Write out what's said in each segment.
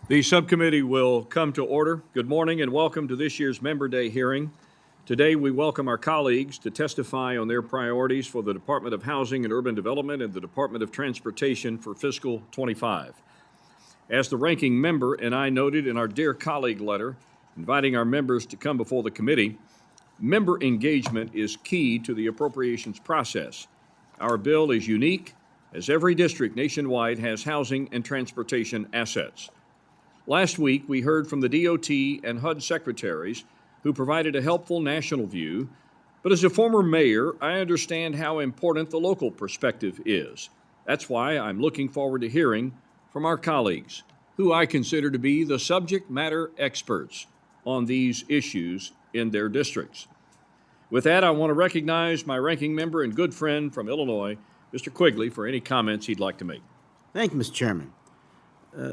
The subcommittee will come to order. Good morning and welcome to this year's Member Day hearing. Today we welcome our colleagues to testify on their priorities for the Department of Housing and Urban Development and the Department of Transportation for fiscal 25. As the ranking member and I noted in our Dear Colleague letter inviting our members to come before the committee, member engagement is key to the appropriations process. Our bill is unique as every district nationwide has housing and transportation assets. Last week, we heard from the DOT and HUD secretaries who provided a helpful national view, but as a former mayor, I understand how important the local perspective is. That's why I'm looking forward to hearing from our colleagues, who I consider to be the subject matter experts on these issues in their districts. With that, I want to recognize my ranking member and good friend from Illinois, Mr. Quigley, for any comments he'd like to make. Thank you, Mr. Chairman.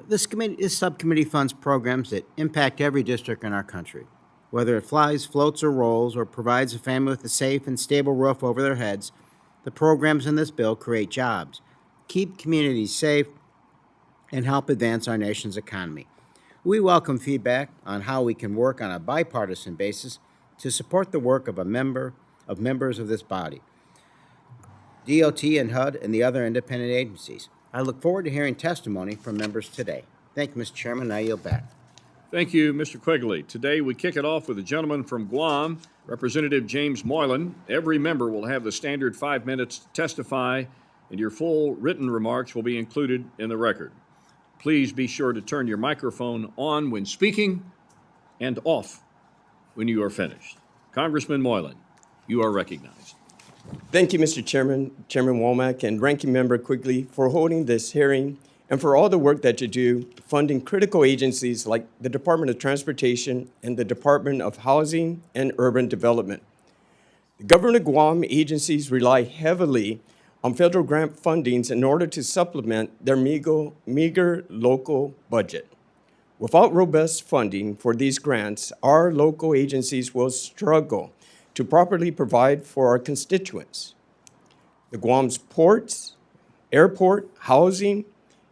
This subcommittee funds programs that impact every district in our country. Whether it flies, floats, or rolls, or provides a family with a safe and stable roof over their heads, the programs in this bill create jobs, keep communities safe, and help advance our nation's economy. We welcome feedback on how we can work on a bipartisan basis to support the work of members of this body, DOT and HUD, and the other independent agencies. I look forward to hearing testimony from members today. Thank you, Mr. Chairman. I yield back. Thank you, Mr. Quigley. Today, we kick it off with a gentleman from Guam, Representative James Moylan. Every member will have the standard 5 minutes to testify, and your full written remarks will be included in the record. Please be sure to turn your microphone on when speaking and off when you are finished. Congressman Moylan, you are recognized. Thank you, Mr. Chairman, Chairman Womack, and Ranking Member Quigley for holding this hearing and for all the work that you do funding critical agencies like the Department of Transportation and the Department of Housing and Urban Development. The Government of Guam agencies rely heavily on federal grant fundings in order to supplement their meager local budget. Without robust funding for these grants, our local agencies will struggle to properly provide for our constituents. The Guam's Ports, Airport, Housing,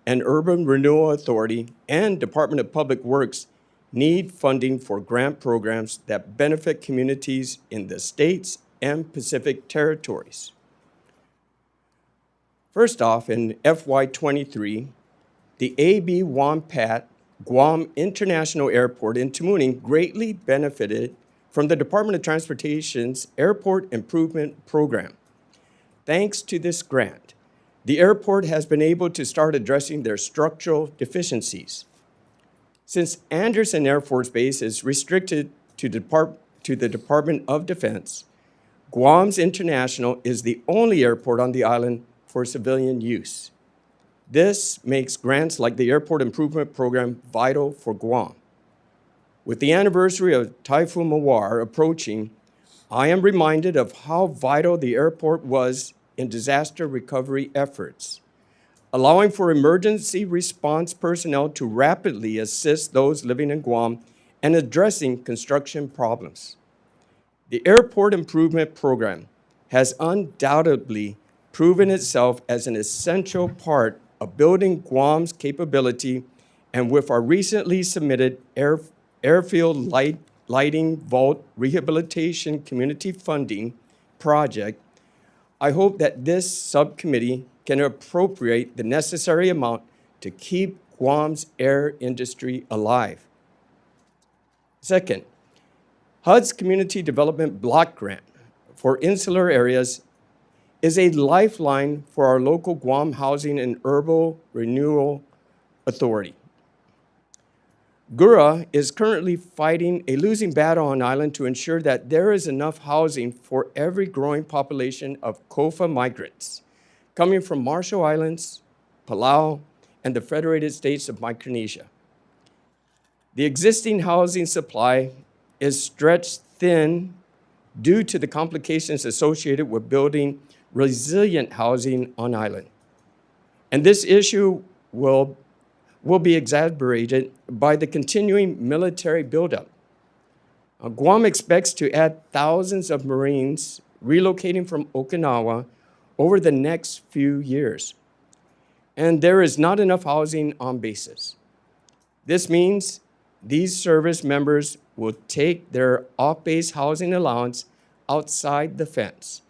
and Urban Renewal Authority and Department of Public Works need funding for grant programs that benefit communities in the states and Pacific territories. First off, in FY23, the AB Wampat Guam International Airport in Tamuning greatly benefited from the Department of Transportation's Airport Improvement Program. Thanks to this grant, the airport has been able to start addressing their structural deficiencies. Since Anderson Air Force Base is restricted to the Department of Defense, Guam's International is the only airport on the island for civilian use. This makes grants like the Airport Improvement Program vital for Guam. With the anniversary of Typhoon Mawar approaching, I am reminded of how vital the airport was in disaster recovery efforts, allowing for emergency response personnel to rapidly assist those living in Guam and addressing construction problems. The Airport Improvement Program has undoubtedly proven itself as an essential part of building Guam's capability, and with our recently submitted Airfield Lighting Vault Rehabilitation Community Funding Project, I hope that this subcommittee can appropriate the necessary amount to keep Guam's air industry alive. Second, HUD's Community Development Block Grant for insular areas is a lifeline for our local Guam Housing and Urban Renewal Authority. GURA is currently fighting a losing battle on island to ensure that there is enough housing for every growing population of COFA migrants coming from Marshall Islands, Palau, and the Federated States of Micronesia. The existing housing supply is stretched thin due to the complications associated with building resilient housing on island. And this issue will be exacerbated by the continuing military buildup. Guam expects to add thousands of Marines relocating from Okinawa over the next few years. And there is not enough housing on bases. This means these service members will take their off-base housing allowance outside the fence,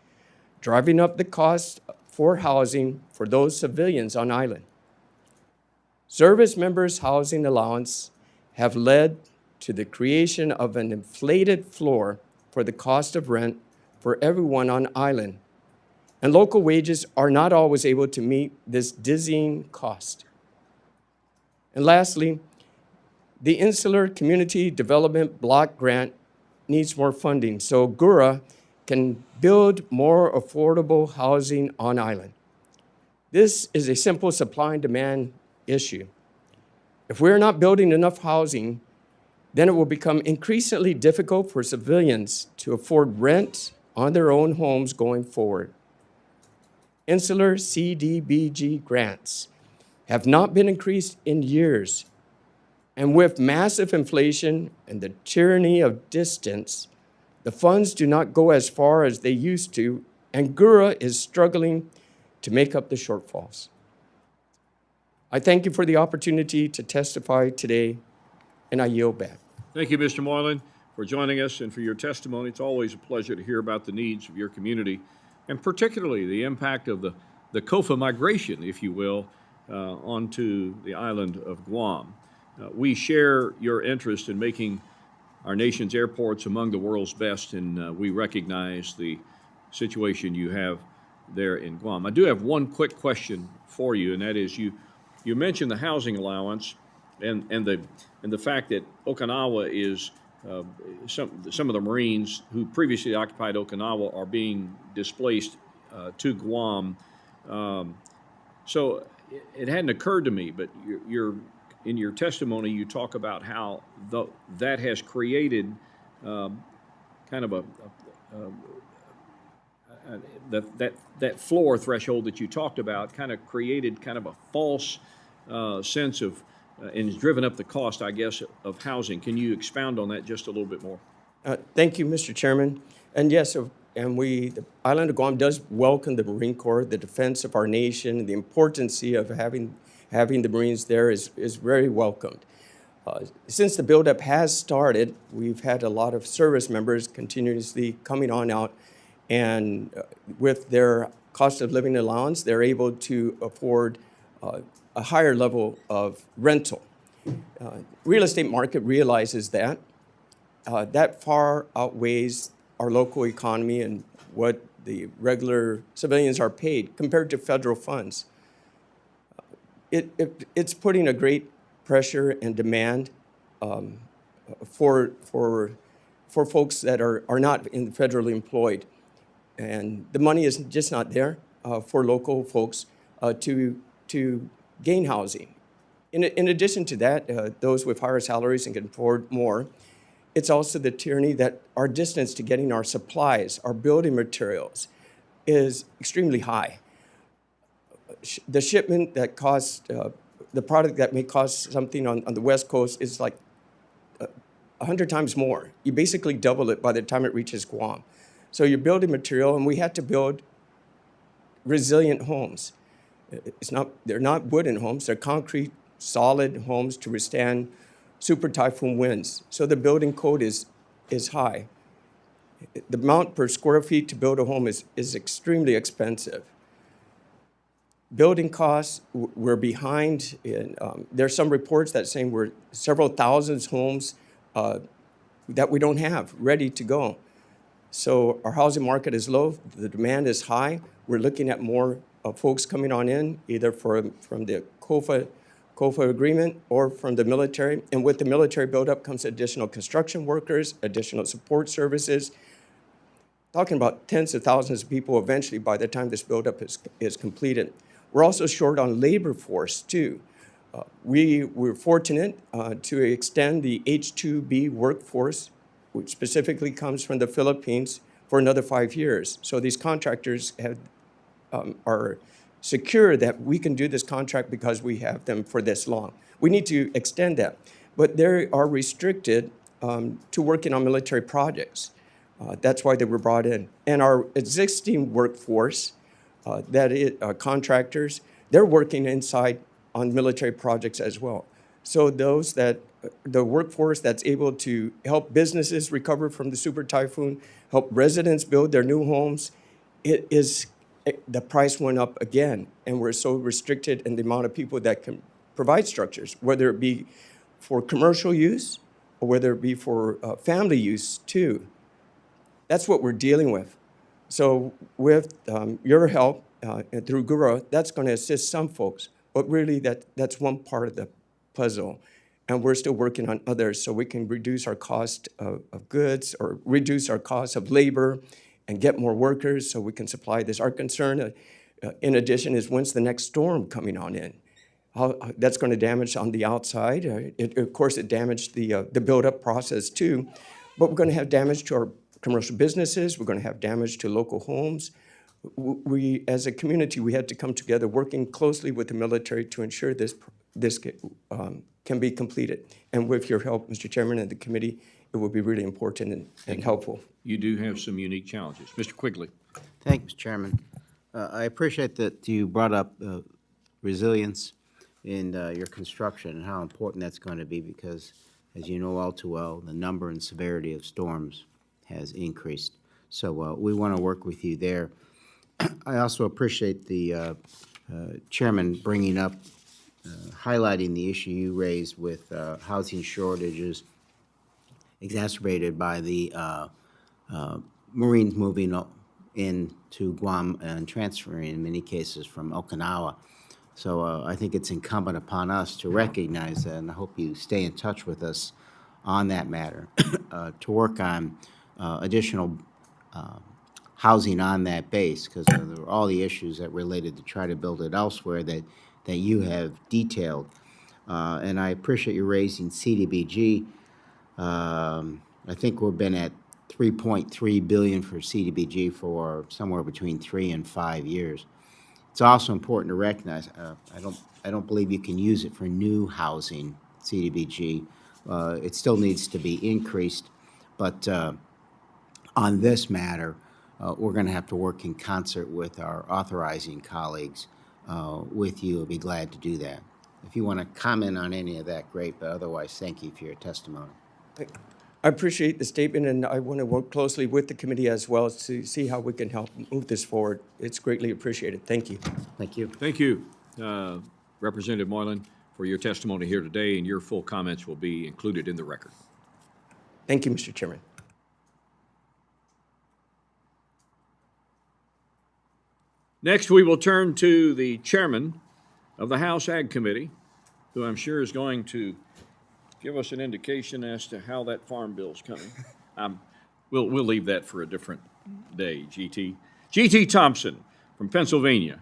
driving up the cost for housing for those civilians on island. Service members' housing allowance have led to the creation of an inflated floor for the cost of rent for everyone on island, and local wages are not always able to meet this dizzying cost. And lastly, the Insular Community Development Block Grant needs more funding so GURA can build more affordable housing on island. This is a simple supply and demand issue. If we're not building enough housing, then it will become increasingly difficult for civilians to afford rent on their own homes going forward. Insular CDBG grants have not been increased in years, and with massive inflation and the tyranny of distance, the funds do not go as far as they used to, and GURA is struggling to make up the shortfalls. I thank you for the opportunity to testify today, and I yield back. Thank you, Mr. Moylan, for joining us and for your testimony. It's always a pleasure to hear about the needs of your community, and particularly the impact of the COFA migration, if you will, onto the island of Guam. We share your interest in making our nation's airports among the world's best, and we recognize the situation you have there in Guam. I do have one quick question for you, and that is you mentioned the housing allowance and the fact that Okinawa is some of the Marines who previously occupied Okinawa are being displaced to Guam. So it hadn't occurred to me, but in your testimony, you talk about how that has created kind of that floor threshold that you talked about kind of created kind of a false sense of and has driven up the cost, I guess, of housing. Can you expound on that just a little bit more? Thank you, Mr. Chairman. And yes, the island of Guam does welcome the Marine Corps, the defense of our nation, the importance of having the Marines there is very welcomed. Since the buildup has started, we've had a lot of service members continuously coming on out, and with their cost of living allowance, they're able to afford a higher level of rental. Real estate market realizes that. That far outweighs our local economy and what the regular civilians are paid compared to federal funds. It's putting a great pressure and demand for folks that are not federally employed. And the money is just not there for local folks to gain housing. In addition to that, those with higher salaries and can afford more, it's also the tyranny that our distance to getting our supplies, our building materials, is extremely high. The shipment that costs, the product that may cost something on the West Coast is like 100 times more. You basically double it by the time it reaches Guam. So you're building material, and we had to build resilient homes. They're not wooden homes, they're concrete, solid homes to withstand super typhoon winds. So the building code is high. The amount per square feet to build a home is extremely expensive. Building costs, we're behind. There's some reports that saying we're several thousands homes that we don't have ready to go. So our housing market is low, the demand is high. We're looking at more folks coming on in, either from the COFA agreement or from the military. And with the military buildup comes additional construction workers, additional support services. Talking about tens of thousands of people eventually by the time this buildup is completed. We're also short on labor force too. We're fortunate to extend the H-2B workforce, which specifically comes from the Philippines, for another 5 years. So these contractors are secure that we can do this contract because we have them for this long. We need to extend that, but they are restricted to working on military projects. That's why they were brought in. And our existing workforce, contractors, they're working inside on military projects as well. So those that, the workforce that's able to help businesses recover from the super typhoon, help residents build their new homes, the price went up again, and we're so restricted in the amount of people that can provide structures, whether it be for commercial use or whether it be for family use too. That's what we're dealing with. So with your help and through Gura, that's going to assist some folks, but really that's one part of the puzzle. And we're still working on others so we can reduce our cost of goods or reduce our cost of labor and get more workers so we can supply this. Our concern, in addition, is when's the next storm coming on in? How that's going to damage on the outside. Of course, it damaged the build-up process too, but we're going to have damage to our commercial businesses. We're going to have damage to local homes. We, as a community, we had to come together working closely with the military to ensure this can be completed. And with your help, Mr. Chairman, and the committee, it will be really important and helpful. You do have some unique challenges. Mr. Quigley. Thank you, Mr. Chairman. I appreciate that you brought up resilience in your construction and how important that's going to be because, as you know all too well, the number and severity of storms has increased. So we want to work with you there. I also appreciate the chairman bringing up, highlighting the issue you raised with housing shortages exacerbated by the Marines moving into Guam and transferring, in many cases, from Okinawa. So I think it's incumbent upon us to recognize that, and I hope you stay in touch with us on that matter, to work on additional housing on that base, because there were all the issues that related to try to build it elsewhere that you have detailed. And I appreciate you raising CDBG. I think we've been at $3.3 billion for CDBG for somewhere between 3 and 5 years. It's also important to recognize, I don't believe you can use it for new housing, CDBG. It still needs to be increased, but on this matter, we're going to have to work in concert with our authorizing colleagues with you. I'll be glad to do that. If you want to comment on any of that, great, but otherwise, thank you for your testimony. I appreciate the statement, and I want to work closely with the committee as well to see how we can help move this forward. It's greatly appreciated. Thank you. Thank you. Thank you, Representative Moylan, for your testimony here today, and your full comments will be included in the record. Thank you, Mr. Chairman. Next, we will turn to the chairman of the House Ag Committee, who I'm sure is going to give us an indication as to how that farm bill's coming. We'll leave that for a different day, GT. GT Thompson from Pennsylvania.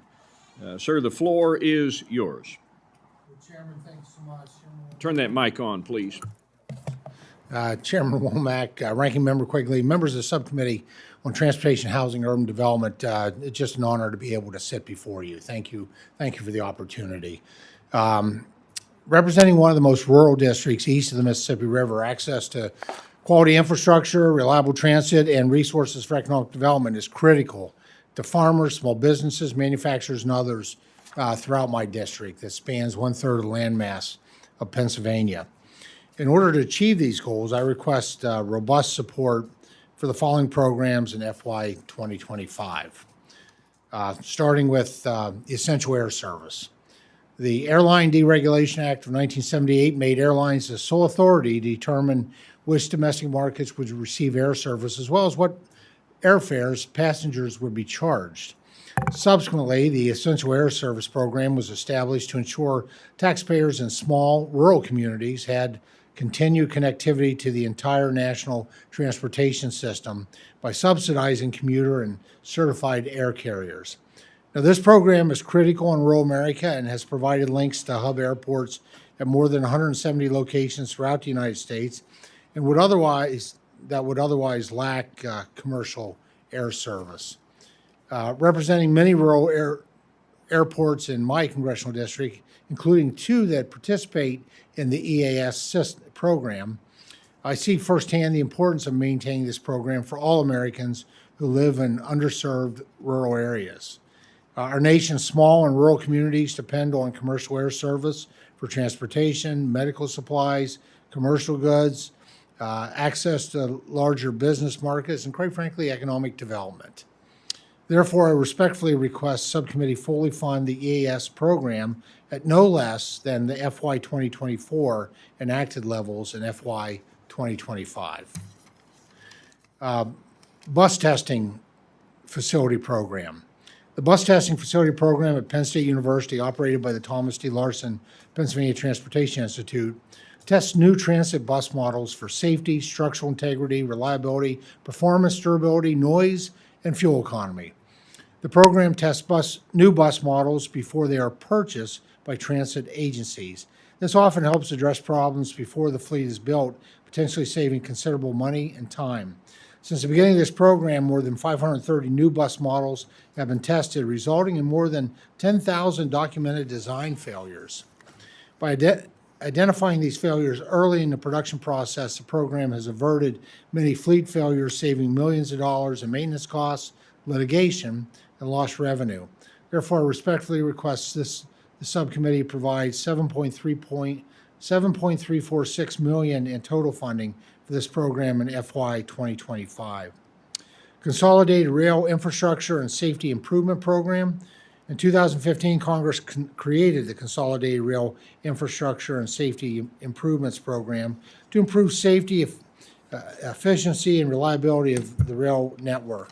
Sir, the floor is yours. Chairman, thanks so much. Turn that mic on, please. Chairman Womack, Ranking Member Quigley, members of the Subcommittee on Transportation, Housing, and Urban Development, it's just an honor to be able to sit before you. Thank you for the opportunity. Representing one of the most rural districts east of the Mississippi River, access to quality infrastructure, reliable transit, and resources for economic development is critical to farmers, small businesses, manufacturers, and others throughout my district that spans 1/3 of the landmass of Pennsylvania. In order to achieve these goals, I request robust support for the following programs in FY 2025, starting with Essential Air Service. The Airline Deregulation Act of 1978 made airlines the sole authority to determine which domestic markets would receive air service, as well as what airfares passengers would be charged. Subsequently, the Essential Air Service program was established to ensure taxpayers in small rural communities had continued connectivity to the entire national transportation system by subsidizing commuter and certified air carriers. Now, this program is critical in rural America and has provided links to hub airports at more than 170 locations throughout the United States and would otherwise lack commercial air service. Representing many rural airports in my congressional district, including 2 that participate in the EAS program, I see firsthand the importance of maintaining this program for all Americans who live in underserved rural areas. Our nation's small and rural communities depend on commercial air service for transportation, medical supplies, commercial goods, access to larger business markets, and quite frankly, economic development. Therefore, I respectfully request Subcommittee fully fund the EAS program at no less than the FY 2024 enacted levels in FY 2025. Bus testing facility program. The bus testing facility program at Penn State University, operated by the Thomas D. Larson Pennsylvania Transportation Institute, tests new transit bus models for safety, structural integrity, reliability, performance, durability, noise, and fuel economy. The program tests new bus models before they are purchased by transit agencies. This often helps address problems before the fleet is built, potentially saving considerable money and time. Since the beginning of this program, more than 530 new bus models have been tested, resulting in more than 10,000 documented design failures. By identifying these failures early in the production process, the program has averted many fleet failures, saving millions of dollars in maintenance costs, litigation, and lost revenue. Therefore, I respectfully request the subcommittee provide $7.346 million in total funding for this program in FY 2025. Consolidated Rail Infrastructure and Safety Improvement Program. In 2015, Congress created the Consolidated Rail Infrastructure and Safety Improvements Program to improve safety, efficiency, and reliability of the rail network.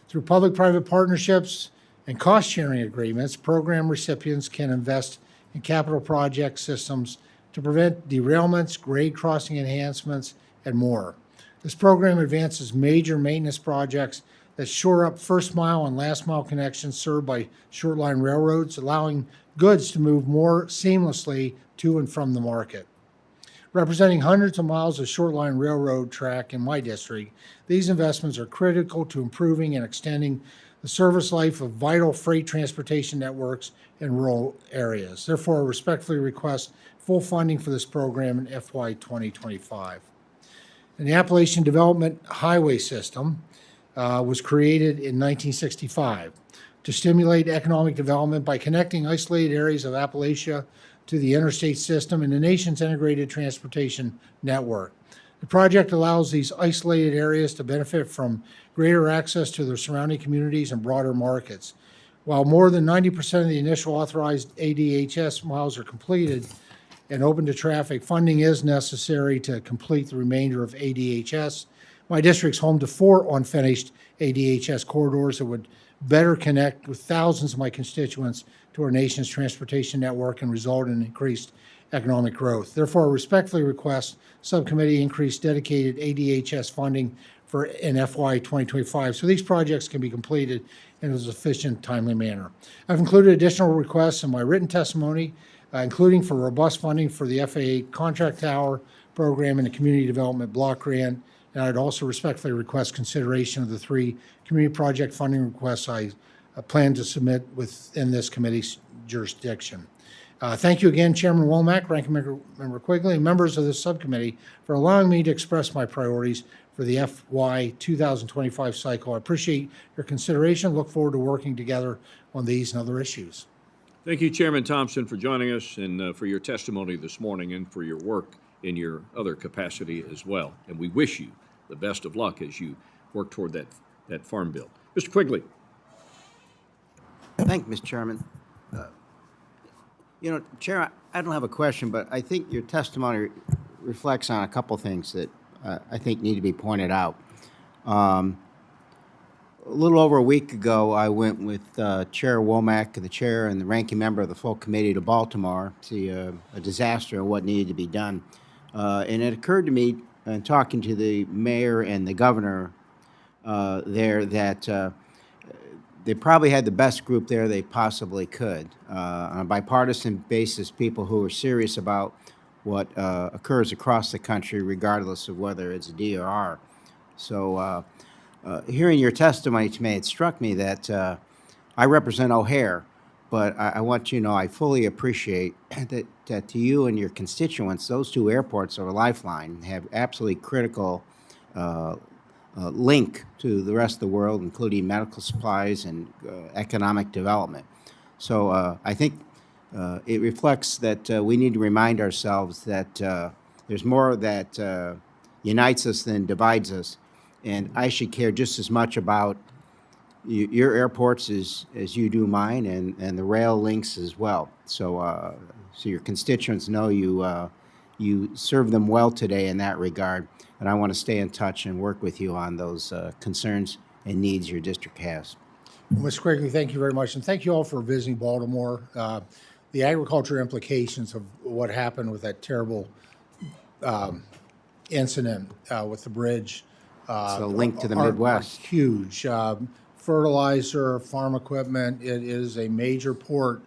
Through public-private partnerships and cost-sharing agreements, program recipients can invest in capital project systems to prevent derailments, grade crossing enhancements, and more. This program advances major maintenance projects that shore up first-mile and last-mile connections served by short-line railroads, allowing goods to move more seamlessly to and from the market. Representing hundreds of miles of short-line railroad track in my district, these investments are critical to improving and extending the service life of vital freight transportation networks in rural areas. Therefore, I respectfully request full funding for this program in FY 2025. And the Appalachian Development Highway System was created in 1965 to stimulate economic development by connecting isolated areas of Appalachia to the interstate system and the nation's integrated transportation network. The project allows these isolated areas to benefit from greater access to their surrounding communities and broader markets. While more than 90% of the initial authorized ADHS miles are completed and open to traffic, funding is necessary to complete the remainder of ADHS. My district's home to 4 unfinished ADHS corridors that would better connect with thousands of my constituents to our nation's transportation network and result in increased economic growth. Therefore, I respectfully request subcommittee increase dedicated ADHS funding in FY 2025 so these projects can be completed in a sufficient, timely manner. I've included additional requests in my written testimony, including for robust funding for the FAA Contract Tower program and the Community Development Block Grant. And I'd also respectfully request consideration of the 3 community project funding requests I plan to submit within this committee's jurisdiction. Thank you again, Chairman Womack, Ranking Member Quigley, and members of this subcommittee for allowing me to express my priorities for the FY 2025 cycle. I appreciate your consideration. Look forward to working together on these and other issues. Thank you, Chairman Thompson, for joining us and for your testimony this morning and for your work in your other capacity as well. And we wish you the best of luck as you work toward that farm bill. Mr. Quigley. Thank you, Mr. Chairman. Chair, I don't have a question, but I think your testimony reflects on a couple things that I think need to be pointed out. A little over a week ago, I went with Chair Womack, the chair, and the ranking member of the full committee to Baltimore to see a disaster and what needed to be done. And it occurred to me, in talking to the mayor and the governor there, that they probably had the best group there they possibly could. On a bipartisan basis, people who are serious about what occurs across the country, regardless of whether it's D or R. So hearing your testimony to me, it struck me that I represent O'Hare, but I want you to know I fully appreciate that to you and your constituents, those 2 airports are a lifeline, have absolutely critical link to the rest of the world, including medical supplies and economic development. So I think It reflects that we need to remind ourselves that there's more that unites us than divides us. And I should care just as much about your airports as you do mine, and the rail links as well. So, so your constituents know you serve them well today in that regard. And I want to stay in touch and work with you on those concerns and needs your district has. Well, Mr. Quigley, thank you very much, and thank you all for visiting Baltimore. The agriculture implications of what happened with that terrible incident with the bridge. So link to the are Midwest. huge. Fertilizer, farm equipment, it is a major port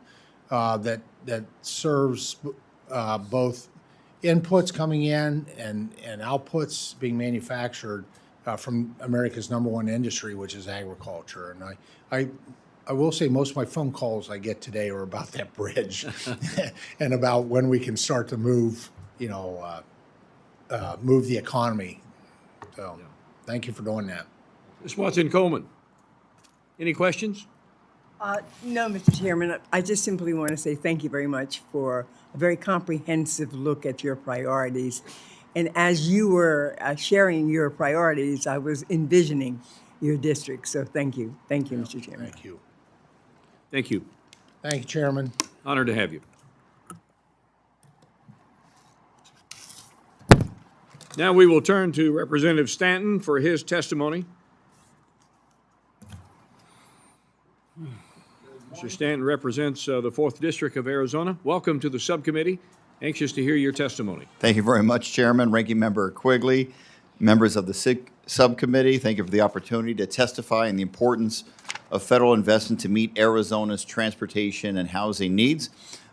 that serves both inputs coming in and outputs being manufactured from America's #1 industry, which is agriculture. And I will say most of my phone calls I get today are about that bridge and about when we can start to move, move the economy. So thank you for doing that. Ms. Watson-Coleman, any questions? No, Mr. Chairman, I just simply want to say thank you very much for a very comprehensive look at your priorities. And as you were sharing your priorities, I was envisioning your district. So thank you. Thank you, Mr. Chairman. Thank you. Thank you. Thank you, Chairman. Honored to have you. Now we will turn to Representative Stanton for his testimony. Mr. Stanton represents the 4th District of Arizona. Welcome to the subcommittee. Anxious to hear your testimony. Thank you very much, Chairman, Ranking Member Quigley, members of the subcommittee. Thank you for the opportunity to testify on the importance of federal investment to meet Arizona's transportation and housing needs.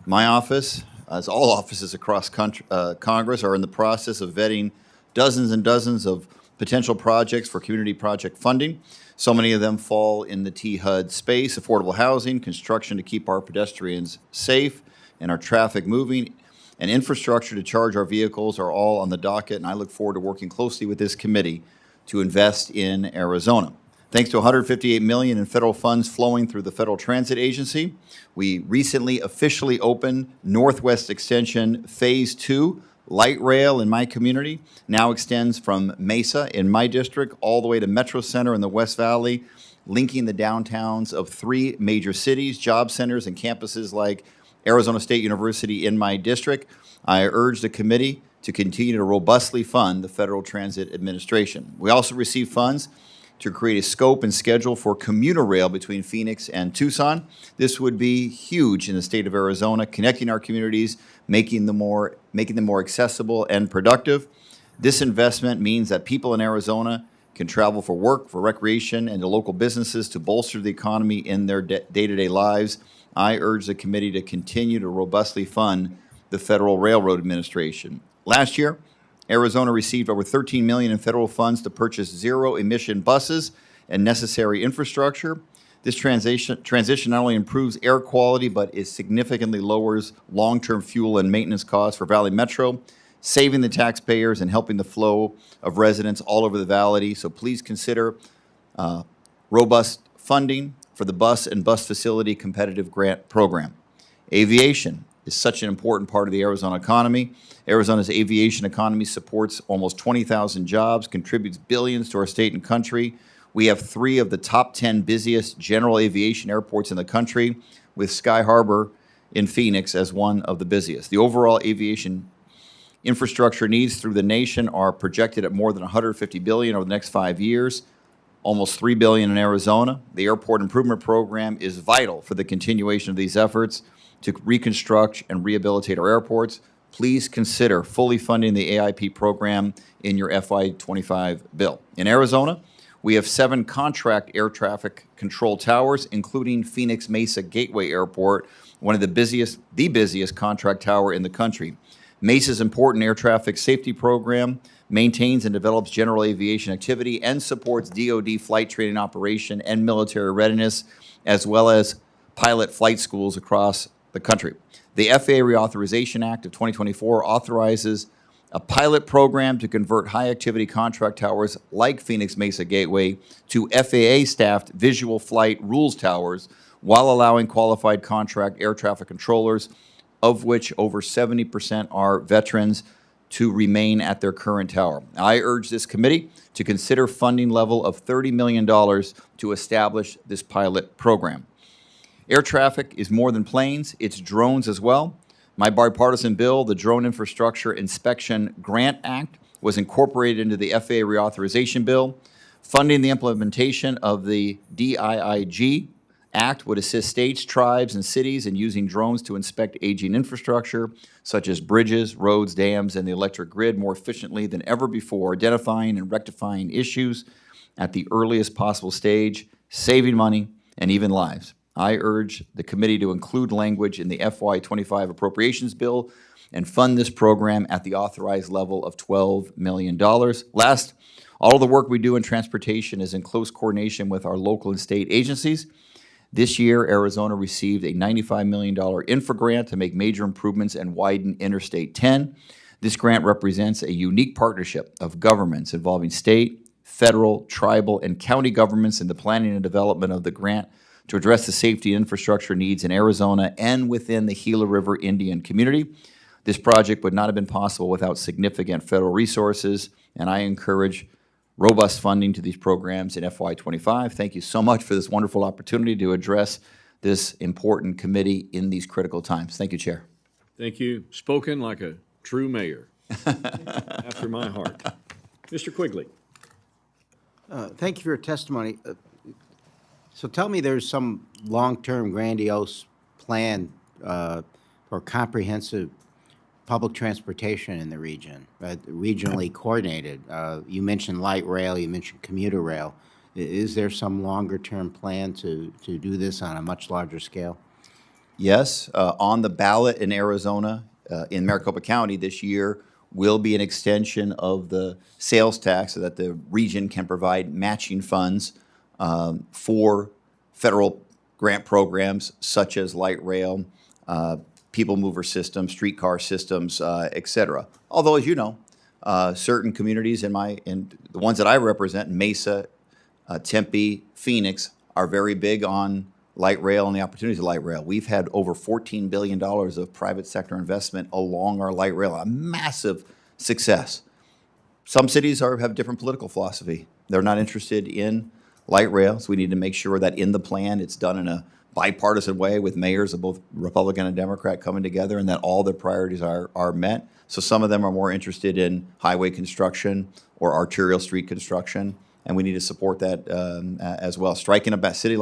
My office, as all offices across Congress, are in the process of vetting dozens and dozens of potential projects for community project funding. So many of them fall in the T-HUD space: affordable housing, construction to keep our pedestrians safe and our traffic moving, and infrastructure to charge our vehicles are all on the docket, and I look forward to working closely with this committee to invest in Arizona. Thanks to $158 million in federal funds flowing through the Federal Transit Agency, we recently officially opened Northwest Extension Phase 2. Light rail in my community now extends from Mesa in my district all the way to Metro Center in the West Valley, linking the downtowns of 3 major cities, job centers, and campuses like Arizona State University in my district. I urge the committee to continue to robustly fund the Federal Transit Administration. We also received funds to create a scope and schedule for commuter rail between Phoenix and Tucson. This would be huge in the state of Arizona, connecting our communities, making them more accessible and productive. This investment means that people in Arizona can travel for work, for recreation, and to local businesses to bolster the economy in their day-to-day lives. I urge the committee to continue to robustly fund the Federal Railroad Administration. Last year, Arizona received over $13 million in federal funds to purchase zero-emission buses and necessary infrastructure. This transition not only improves air quality, but it significantly lowers long-term fuel and maintenance costs for Valley Metro, saving the taxpayers and helping the flow of residents all over the valley. So please consider robust funding for the bus and bus facility competitive grant program. Aviation is such an important part of the Arizona economy. Arizona's aviation economy supports almost 20,000 jobs, contributes billions to our state and country. We have 3 of the top 10 busiest general aviation airports in the country, with Sky Harbor in Phoenix as one of the busiest. The overall aviation infrastructure needs through the nation are projected at more than $150 billion over the next 5 years, almost $3 billion in Arizona. The Airport Improvement Program is vital for the continuation of these efforts to reconstruct and rehabilitate our airports. Please consider fully funding the AIP program in your FY25 bill. In Arizona, we have 7 contract air traffic control towers, including Phoenix Mesa Gateway Airport, one of the busiest contract tower in the country. Mesa's important air traffic safety program maintains and develops general aviation activity and supports DoD flight training operation and military readiness, as well as pilot flight schools across the country. The FAA Reauthorization Act of 2024 authorizes a pilot program to convert high-activity contract towers like Phoenix Mesa Gateway to FAA-staffed visual flight rules towers while allowing qualified contract air traffic controllers, of which over 70% are veterans, to remain at their current tower. I urge this committee to consider funding level of $30 million to establish this pilot program. Air traffic is more than planes, it's drones as well. My bipartisan bill, the Drone Infrastructure Inspection Grant Act, was incorporated into the FAA reauthorization bill. Funding the implementation of the DIIG Act would assist states, tribes, and cities in using drones to inspect aging infrastructure, such as bridges, roads, dams, and the electric grid more efficiently than ever before, identifying and rectifying issues at the earliest possible stage, saving money and even lives. I urge the committee to include language in the FY25 appropriations bill and fund this program at the authorized level of $12 million. Last, all of the work we do in transportation is in close coordination with our local and state agencies. This year, Arizona received a $95 million infra grant to make major improvements and widen Interstate 10. This grant represents a unique partnership of governments involving state, federal, tribal, and county governments in the planning and development of the grant to address the safety infrastructure needs in Arizona and within the Gila River Indian community. This project would not have been possible without significant federal resources, and I encourage robust funding to these programs in FY25. Thank you so much for this wonderful opportunity to address this important committee in these critical times. Thank you, Chair. Thank you. Spoken like a true mayor. After my heart. Mr. Quigley. Thank you for your testimony. So tell me there's some long-term grandiose plan for comprehensive public transportation in the region, regionally coordinated. You mentioned light rail, you mentioned commuter rail. Is there some longer-term plan to do this on a much larger scale? Yes, on the ballot in Arizona, in Maricopa County this year, will be an extension of the sales tax so that the region can provide matching funds for federal grant programs such as light rail, people mover systems, streetcar systems, et cetera. Although, as you know, certain communities in the ones that I represent, Mesa, Tempe, Phoenix, are very big on light rail and the opportunities of light rail. We've had over $14 billion of private sector investment along our light rail, a massive success. Some cities have different political philosophy. They're not interested in light rail, so we need to make sure that in the plan it's done in a bipartisan way with mayors of both Republican and Democrat coming together and that all their priorities are met. So some of them are more interested in highway construction or arterial street construction, and we need to support that as well. Striking a city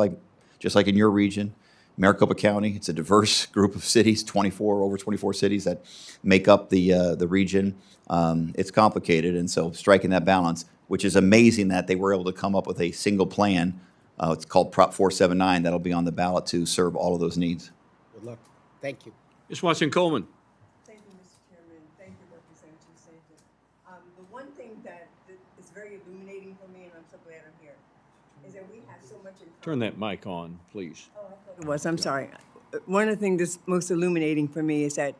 just like in your region, Maricopa County, it's a diverse group of cities, over 24 cities that make up the region. It's complicated, and so striking that balance, which is amazing that they were able to come up with a single plan. It's called Prop 479. That'll be on the ballot to serve all of those needs. Good luck. Thank you. Ms. Watson-Coleman. Thank you, Mr. Chairman. Thank you, Representative Sanchez. The one thing that is very illuminating for me, and I'm so glad I'm here, is that we have so much in common. Turn that mic on, please. It was, I'm sorry. One of the things that's most illuminating for me is that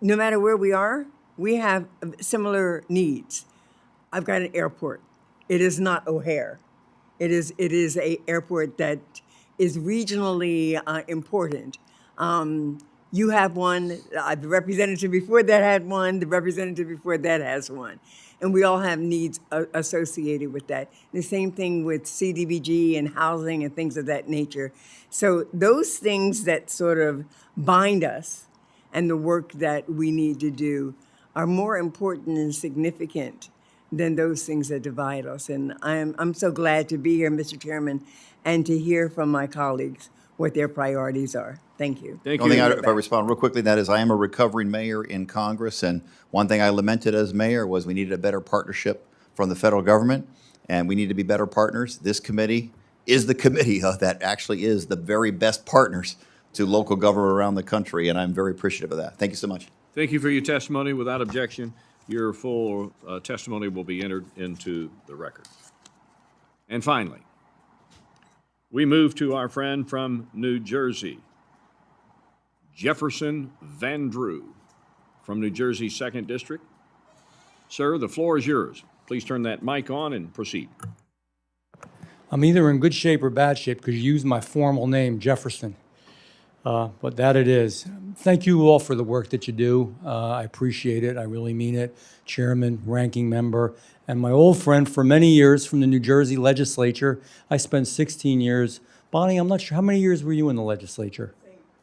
no matter where we are, we have similar needs. I've got an airport. It is not O'Hare. It is a airport that is regionally important. You have one, the representative before that had one, the representative before that has one. And we all have needs associated with that. The same thing with CDBG and housing and things of that nature. So those things that sort of bind us and the work that we need to do are more important and significant than those things that divide us. And I'm so glad to be here, Mr. Chairman, and to hear from my colleagues what their priorities are. Thank you. Thank The only you. thing, if I respond real quickly, that is I am a recovering mayor in Congress, and one thing I lamented as mayor was we needed a better partnership from the federal government, and we need to be better partners. This committee is the committee that actually is the very best partners to local government around the country, and I'm very appreciative of that. Thank you so much. Thank you for your testimony. Without objection, your full testimony will be entered into the record. And finally, we move to our friend from New Jersey, Jefferson Van Drew, from New Jersey's 2nd District. Sir, the floor is yours. Please turn that mic on and proceed. I'm either in good shape or bad shape because you used my formal name, Jefferson. But that it is. Thank you all for the work that you do. I appreciate it. I really mean it. Chairman, ranking member, and my old friend for many years from the New Jersey legislature. I spent 16 years. Bonnie, I'm not sure, how many years were you in the legislature?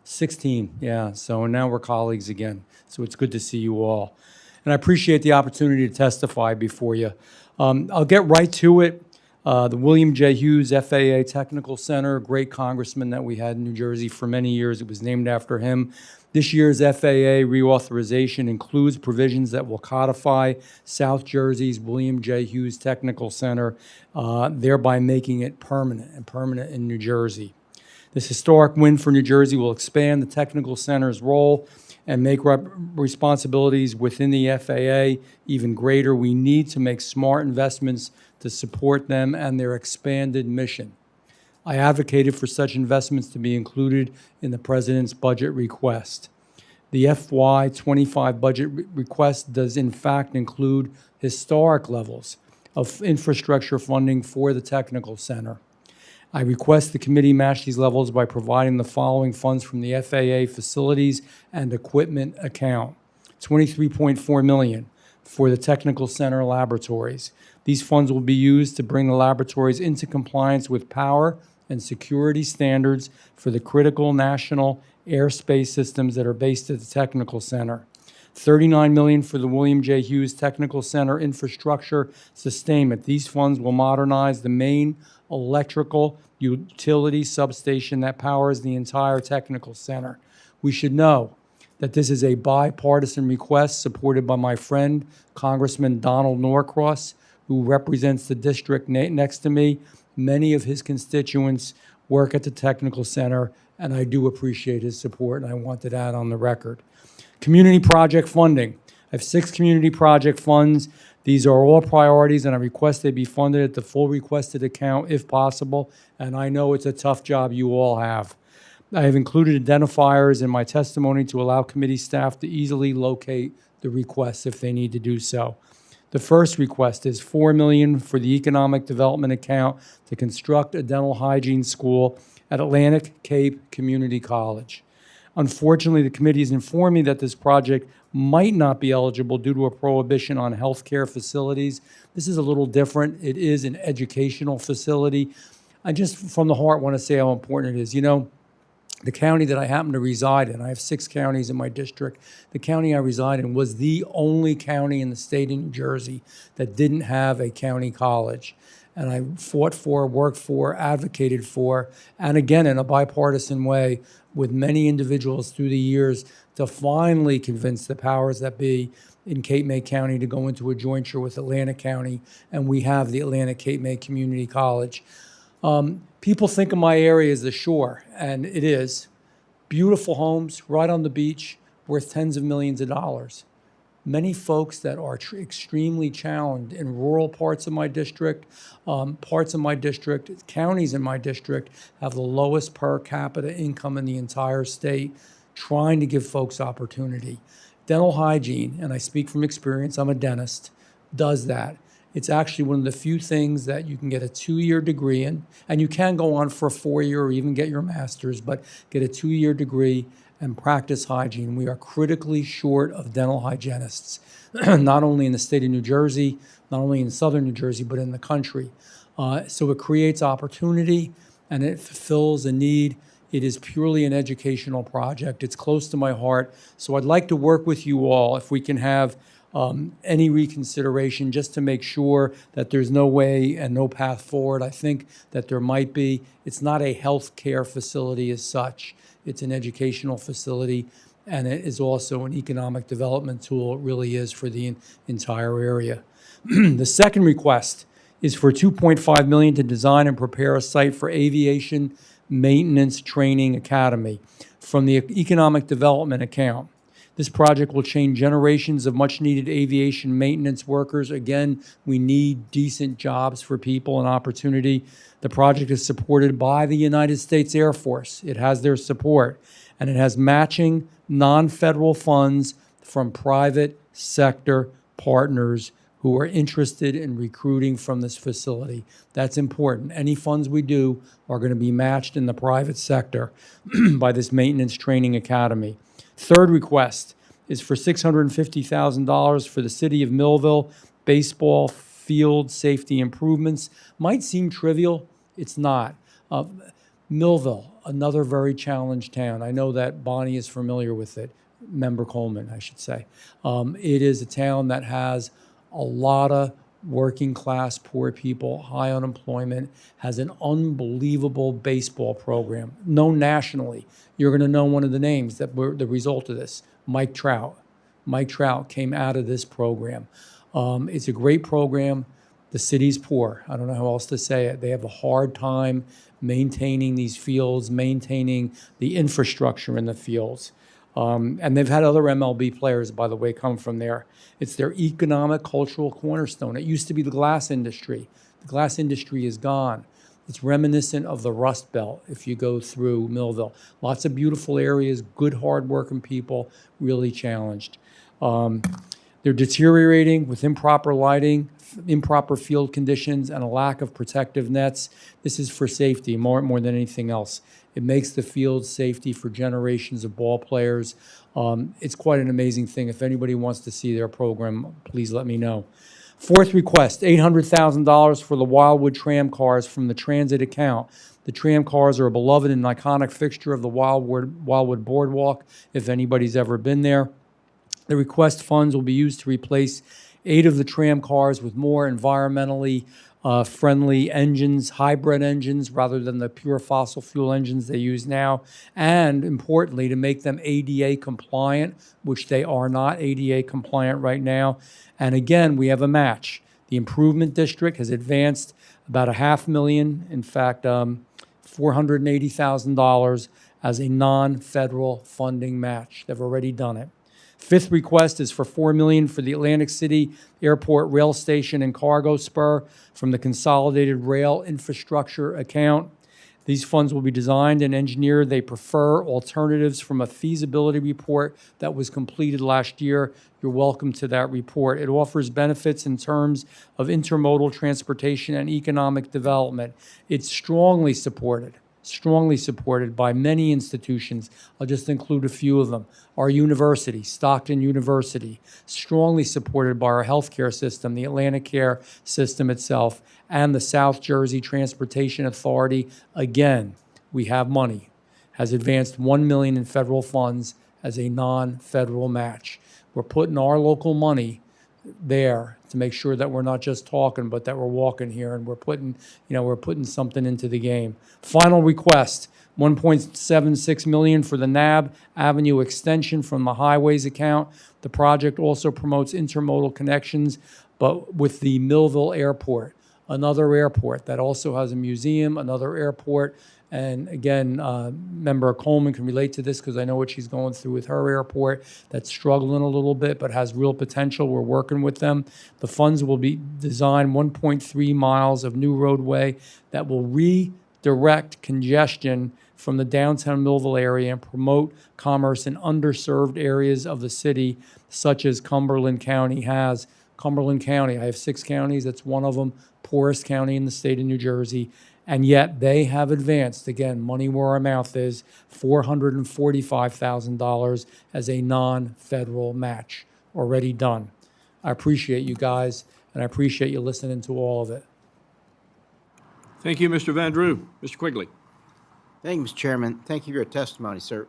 16, yeah. So now we're colleagues again. So it's good to see you all. And I appreciate the opportunity to testify before you. I'll get right to it. The William J. Hughes FAA Technical Center, a great congressman that we had in New Jersey for many years. It was named after him. This year's FAA reauthorization includes provisions that will codify South Jersey's William J. Hughes Technical Center, thereby making it permanent in New Jersey. This historic win for New Jersey will expand the technical center's role and make responsibilities within the FAA even greater. We need to make smart investments to support them and their expanded mission. I advocated for such investments to be included in the President's budget request. The FY25 budget request does in fact include historic levels of infrastructure funding for the technical center. I request the committee match these levels by providing the following funds from the FAA Facilities and Equipment account. $23.4 million for the Technical Center laboratories. These funds will be used to bring the laboratories into compliance with power and security standards for the critical national airspace systems that are based at the Technical Center. $39 million for the William J. Hughes Technical Center infrastructure sustainment. These funds will modernize the main electrical utility substation that powers the entire Technical Center. We should know that this is a bipartisan request supported by my friend, Congressman Donald Norcross, who represents the district next to me. Many of his constituents work at the Technical Center, and I do appreciate his support, and I wanted that on the record. Community project funding. I have 6 community project funds. These are all priorities, and I request they be funded at the full requested account if possible, and I know it's a tough job you all have. I have included identifiers in my testimony to allow committee staff to easily locate the requests if they need to do so. The first request is $4 million for the Economic Development account to construct a dental hygiene school at Atlantic Cape Community College. Unfortunately, the committee has informed me that this project might not be eligible due to a prohibition on healthcare facilities. This is a little different. It is an educational facility. I just, from the heart, want to say how important it is. You know, the county that I happen to reside in, I have 6 counties in my district. The county I reside in was the only county in the state of New Jersey that didn't have a county college. And I fought for, worked for, advocated for, and again, in a bipartisan way, with many individuals through the years to finally convince the powers that be in Cape May County to go into a jointure with Atlantic County, and we have the Atlantic Cape May Community College. People think of my area as the shore, and it is. Beautiful homes right on the beach, worth tens of millions of dollars. Many folks that are extremely challenged in rural parts of my district, counties in my district have the lowest per capita income in the entire state, trying to give folks opportunity. Dental hygiene, and I speak from experience, I'm a dentist, does that. It's actually one of the few things that you can get a 2-year degree in, and you can go on for a 4-year or even get your master's, but get a 2-year degree and practice hygiene. We are critically short of dental hygienists, not only in the state of New Jersey, not only in southern New Jersey, but in the country. So it creates opportunity and it fulfills a need. It is purely an educational project. It's close to my heart. So I'd like to work with you all if we can have any reconsideration just to make sure that there's no way and no path forward. I think that there might be. It's not a health care facility as such. It's an educational facility, and it is also an economic development tool. It really is for the entire area. The second request is for $2.5 million to design and prepare a site for Aviation Maintenance Training Academy from the Economic Development account. This project will train generations of much-needed aviation maintenance workers. Again, we need decent jobs for people and opportunity. The project is supported by the United States Air Force. It has their support, and it has matching non-federal funds from private sector partners who are interested in recruiting from this facility. That's important. Any funds we do are going to be matched in the private sector by this Maintenance Training Academy. Third request is for $650,000 for the City of Millville baseball field safety improvements. Might seem trivial. It's not. Millville, another very challenged town. I know that Bonnie is familiar with it, Member Coleman, I should say. It is a town that has a lot of working class poor people, high unemployment, has an unbelievable baseball program, known nationally. You're going to know one of the names that were the result of this, Mike Trout. Mike Trout came out of this program. It's a great program. The city's poor. I don't know how else to say it. They have a hard time maintaining these fields, maintaining the infrastructure in the fields. And they've had other MLB players, by the way, come from there. It's their economic, cultural cornerstone. It used to be the glass industry. The glass industry is gone. It's reminiscent of the Rust Belt if you go through Millville. Lots of beautiful areas, good, hard-working people, really challenged. They're deteriorating with improper lighting, improper field conditions, and a lack of protective nets. This is for safety more than anything else. It makes the field safety for generations of ball players. It's quite an amazing thing. If anybody wants to see their program, please let me know. Fourth request, $800,000 for the Wildwood tram cars from the transit account. The tram cars are a beloved and iconic fixture of the Wildwood Boardwalk, if anybody's ever been there. The request funds will be used to replace 8 of the tram cars with more environmentally friendly engines, hybrid engines, rather than the pure fossil fuel engines they use now, and importantly, to make them ADA compliant, which they are not ADA compliant right now. And again, we have a match. The Improvement District has advanced about $500,000, in fact, $480,000 as a non-federal funding match. They've already done it. Fifth request is for $4 million for the Atlantic City Airport Rail Station and Cargo Spur from the Consolidated Rail Infrastructure account. These funds will be designed and engineered. They prefer alternatives from a feasibility report that was completed last year. You're welcome to that report. It offers benefits in terms of intermodal transportation and economic development. It's strongly supported by many institutions. I'll just include a few of them. Our university, Stockton University, strongly supported by our healthcare system, the Atlantic Care system itself, and the South Jersey Transportation Authority. Again, we have money, has advanced $1 million in federal funds as a non-federal match. We're putting our local money there to make sure that we're not just talking, but that we're walking here, and we're putting something into the game. Final request, $1.76 million for the NAB Avenue extension from the highways account. The project also promotes intermodal connections, but with the Millville Airport, another airport that also has a museum, another airport. And again, Member Coleman can relate to this because I know what she's going through with her airport that's struggling a little bit but has real potential. We're working with them. The funds will be designed 1.3 miles of new roadway that will redirect congestion from the downtown Millville area and promote commerce in underserved areas of the city, such as Cumberland County has. Cumberland County, I have 6 counties, that's one of them, poorest county in the state of New Jersey. And yet they have advanced, again, money where our mouth is, $445,000 as a non-federal match, already done. I appreciate you guys, and I appreciate you listening to all of it. Thank you, Mr. Van Drew. Mr. Quigley. Thank you, Mr. Chairman. Thank you for your testimony, sir.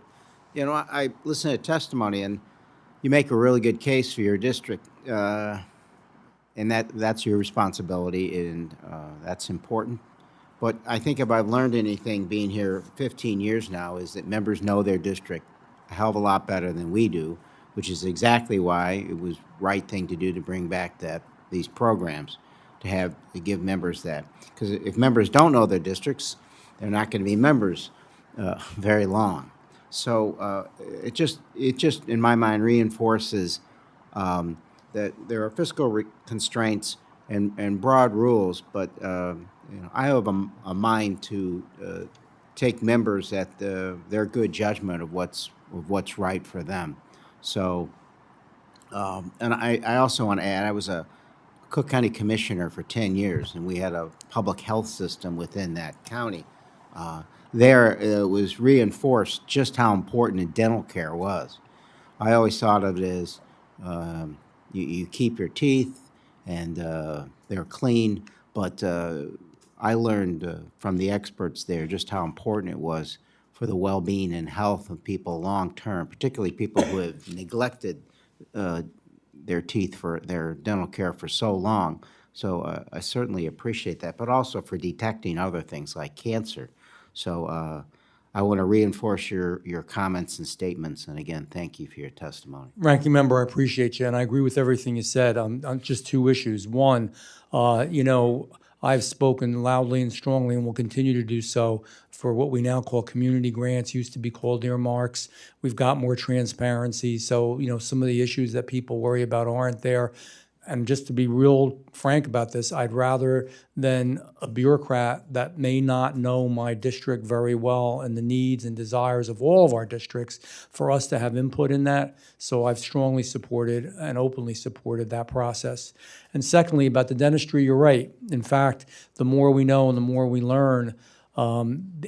You know, I listen to testimony, and you make a really good case for your district, and that's your responsibility, and that's important. But I think if I've learned anything being here 15 years now is that members know their district a hell of a lot better than we do, which is exactly why it was the right thing to do to bring back these programs, to give members that. Because if members don't know their districts, they're not going to be members very long. So it just in my mind reinforces that there are fiscal constraints and broad rules, but I have a mind to take members at their good judgment of what's right for them. So, and I also want to add, I was a Cook County Commissioner for 10 years, and we had a public health system within that county. It was reinforced just how important dental care was. I always thought of it as you keep your teeth and they're clean, but I learned from the experts there just how important it was for the well-being and health of people long-term, particularly people who have neglected their teeth for their dental care for so long. So I certainly appreciate that, but also for detecting other things like cancer. So I want to reinforce your comments and statements, and again, thank you for your testimony. Ranking Member, I appreciate you, and I agree with everything you said on just two issues. One, I've spoken loudly and strongly and will continue to do so for what we now call community grants, used to be called earmarks. We've got more transparency, so some of the issues that people worry about aren't there. And just to be real frank about this, I'd rather than a bureaucrat that may not know my district very well and the needs and desires of all of our districts for us to have input in that. So I've strongly supported and openly supported that process. And secondly, about the dentistry, you're right. In fact, the more we know and the more we learn,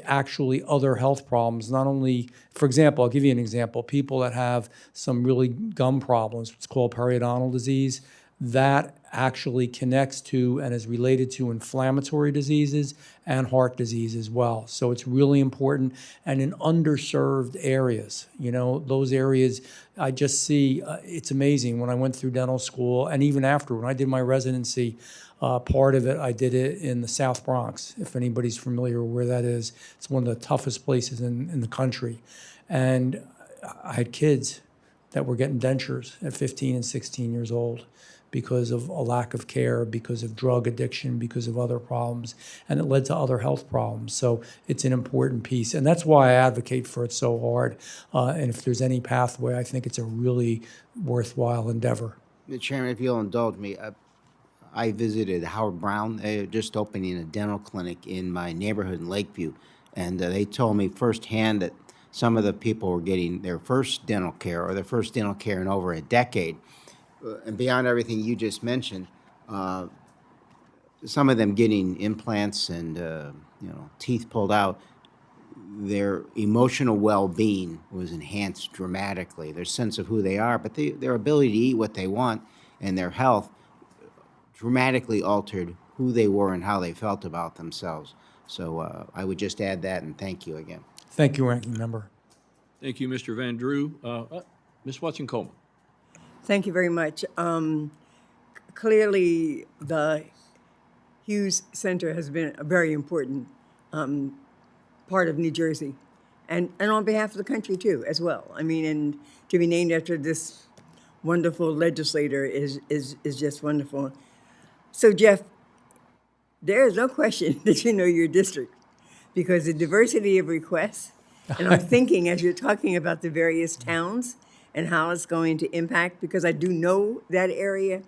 actually other health problems, not only, for example, I'll give you an example, people that have some really gum problems, what's called periodontal disease, that actually connects to and is related to inflammatory diseases and heart disease as well. So it's really important. And in underserved areas, those areas, I just see, it's amazing. When I went through dental school, and even after, when I did my residency, part of it, I did it in the South Bronx, if anybody's familiar where that is. It's one of the toughest places in the country. And I had kids that were getting dentures at 15 and 16 years old because of a lack of care, because of drug addiction, because of other problems, and it led to other health problems. So it's an important piece, and that's why I advocate for it so hard. And if there's any pathway, I think it's a really worthwhile endeavor. Mr. Chairman, if you'll indulge me, I visited Howard Brown, just opening a dental clinic in my neighborhood in Lakeview, and they told me firsthand that some of the people were getting their first dental care or their first dental care in over a decade. And beyond everything you just mentioned, some of them getting implants and teeth pulled out, their emotional well-being was enhanced dramatically. Their sense of who they are, but their ability to eat what they want and their health dramatically altered who they were and how they felt about themselves. So I would just add that, and thank you again. Thank you, Ranking Member. Thank you, Mr. Van Drew. Ms. Watson-Coleman. Thank you very much. Clearly, the Hughes Center has been a very important part of New Jersey, and on behalf of the country too, as well. I mean, and to be named after this wonderful legislator is just wonderful. So, Jeff, there is no question that you know your district, because the diversity of requests, and I'm thinking as you're talking about the various towns and how it's going to impact, because I do know that area,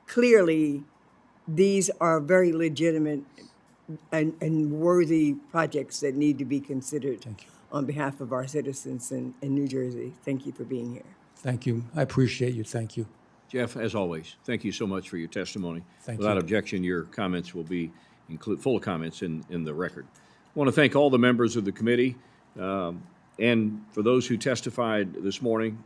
clearly these are very legitimate and worthy projects that need to be considered on behalf of our citizens in New Jersey. Thank you for being here. Thank you. I appreciate you. Thank you. Jeff, as always, thank you so much for your testimony. Thank Without you. objection, your comments will be full comments in the record. I want to thank all the members of the committee, and for those who testified this morning,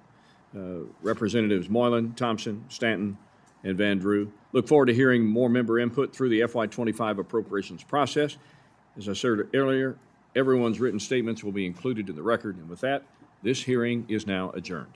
Representatives Moylan, Thompson, Stanton, and Van Drew. Look forward to hearing more member input through the FY25 appropriations process. As I said earlier, everyone's written statements will be included in the record. And with that, this hearing is now adjourned.